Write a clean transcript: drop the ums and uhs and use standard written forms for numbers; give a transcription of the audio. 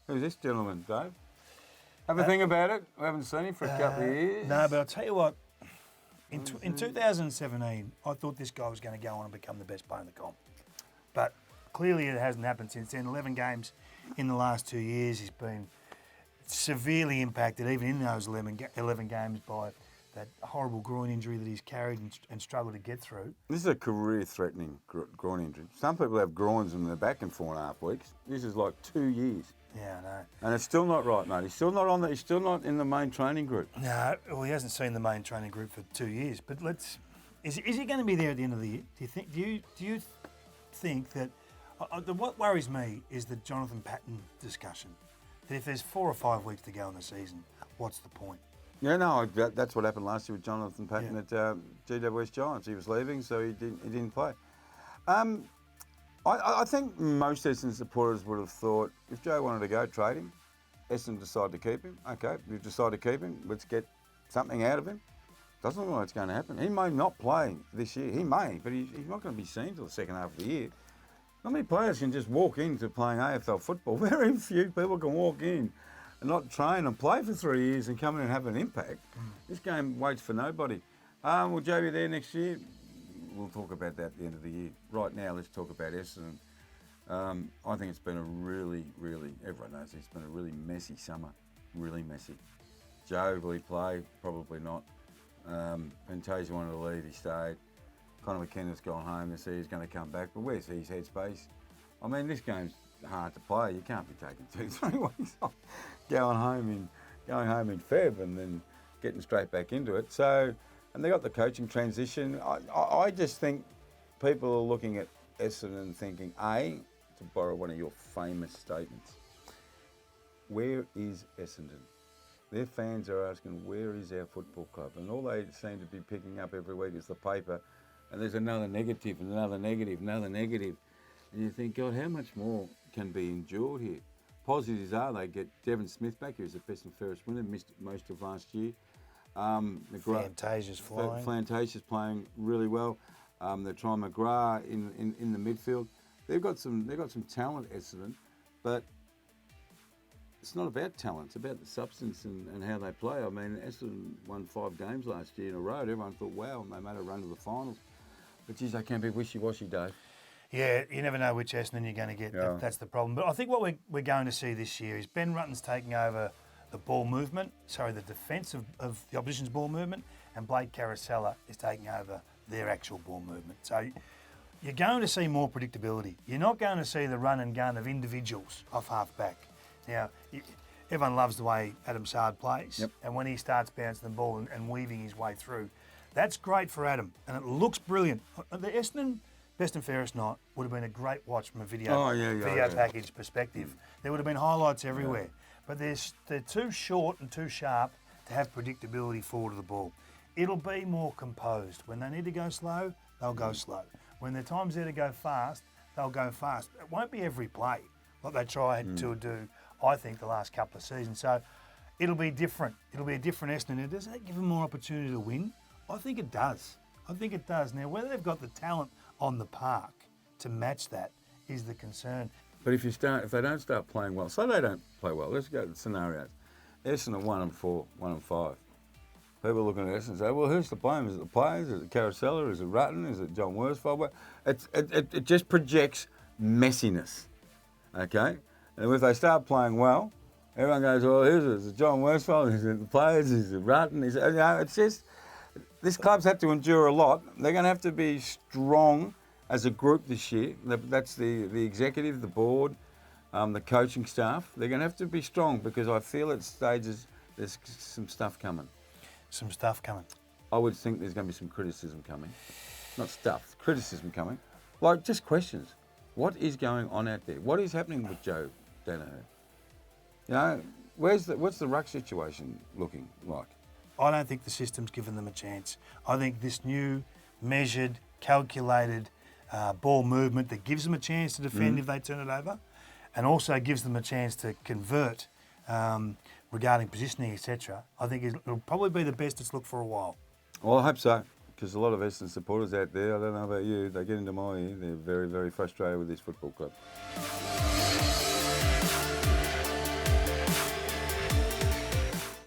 Who's this gentleman, Dave? Have a think about it. We haven't seen him for a couple of years. No, but I'll tell you what. In 2017, I thought this guy was going to go on and become the best player in the comp. But clearly it hasn't happened since then. 11 games in the last 2 years. He's been severely impacted, even in those 11 games, by that horrible groin injury that he's carried and struggled to get through. This is a career-threatening groin injury. Some people have groins in their back in 4.5 weeks. This is like 2 years. Yeah, I know. And it's still not right, mate. He's still not on. He's still not in the main training group. No, well, he hasn't seen the main training group for 2 years. But is he going to be there at the end of the year? Do you think that what worries me is the Jonathan Patton discussion? That if there's 4 or 5 weeks to go in the season, what's the point? Yeah, no, that's what happened last year with Jonathan Patton at GWS Giants. He was leaving, so he didn't play. I think most Essendon supporters would have thought, if Joe wanted to go, trade him. Essendon decided to keep him. Okay, we've decided to keep him. Let's get something out of him. Doesn't look like it's going to happen. He may not play this year. He may, but he's not going to be seen till the second half of the year. Not many players can just walk into playing AFL football. Very few people can walk in and not train and play for 3 years and come in and have an impact. This game waits for nobody. Will Joe be there next year? We'll talk about that at the end of the year. Right now, let's talk about Essendon. I think it's been a really, everyone knows it's been a really messy summer. Really messy. Joe, will he play? Probably not. Fantasia wanted to leave, he stayed. Conor McKenna's gone home, they see he's going to come back, but where's his headspace? I mean, this game's hard to play. You can't be taking 2-3 weeks off, going home in Feb and then getting straight back into it. So, and they got the coaching transition. I just think people are looking at Essendon and thinking, to borrow one of your famous statements, where is Essendon? Their fans are asking, where is our football club? And all they seem to be picking up every week is the paper, and there's another negative, and another negative, another negative. And you think, God, how much more can be endured here? Positives are they get Devon Smith back, who's the best and fairest winner, missed most of last year. Fantasia's flying. Fantasia's playing really well. They're trying McGrath in the midfield. They've got some talent, Essendon, but it's not about talent. It's about the substance and how they play. I mean, Essendon won 5 games last year in a row. Everyone thought, wow, and they made a run to the finals. But geez, they can be wishy-washy, Dave. Yeah, you never know which Essendon you're going to get. Yeah. That's the problem. But I think what we're going to see this year is Ben Rutten's taking over the defence of the opposition's ball movement, and Blake Caracella is taking over their actual ball movement. So you're going to see more predictability. You're not going to see the run and gun of individuals off half-back. Now, everyone loves the way Adam Sard plays, and when he starts bouncing the ball and weaving his way through, that's great for Adam, and it looks brilliant. The Essendon Best and Fairest Night would have been a great watch from a video package perspective. There would have been highlights everywhere, but they're too short and too sharp to have predictability forward of the ball. It'll be more composed. When they need to go slow, they'll go slow. When the time's there to go fast, they'll go fast. It won't be every play like they tried to do, I think, the last couple of seasons. So it'll be different. It'll be a different Essendon. Does that give them more opportunity to win? I think it does. Now, whether they've got the talent on the park to match that is the concern. But if they don't start playing well, say they don't play well, let's go to the scenarios. Essendon 1-4, 1-5. People looking at Essendon and say, well, who's to blame? Is it the players? Is it Caracella? Is it Rutten? Is it John Worsfold? It just projects messiness, okay? And if they start playing well, everyone goes, well, who's it? Is it John Worsfold? Is it the players? Is it Rutten? It's just, this club's had to endure a lot. They're going to have to be strong as a group this year. That's the executive, the board, the coaching staff. They're going to have to be strong because I feel at stages there's some stuff coming. I would think there's going to be some criticism coming. Not stuff, criticism coming. Like just questions. What is going on out there? What is happening with Joe Daniher? You know, what's the ruck situation looking like? I don't think the system's given them a chance. I think this new, measured, calculated ball movement that gives them a chance to defend if they turn it over, and also gives them a chance to convert regarding positioning, etc. I think it'll probably be the best it's looked for a while. Well, I hope so, because a lot of Essendon supporters out there, I don't know about you, they get into my ear, they're very, very frustrated with this football club.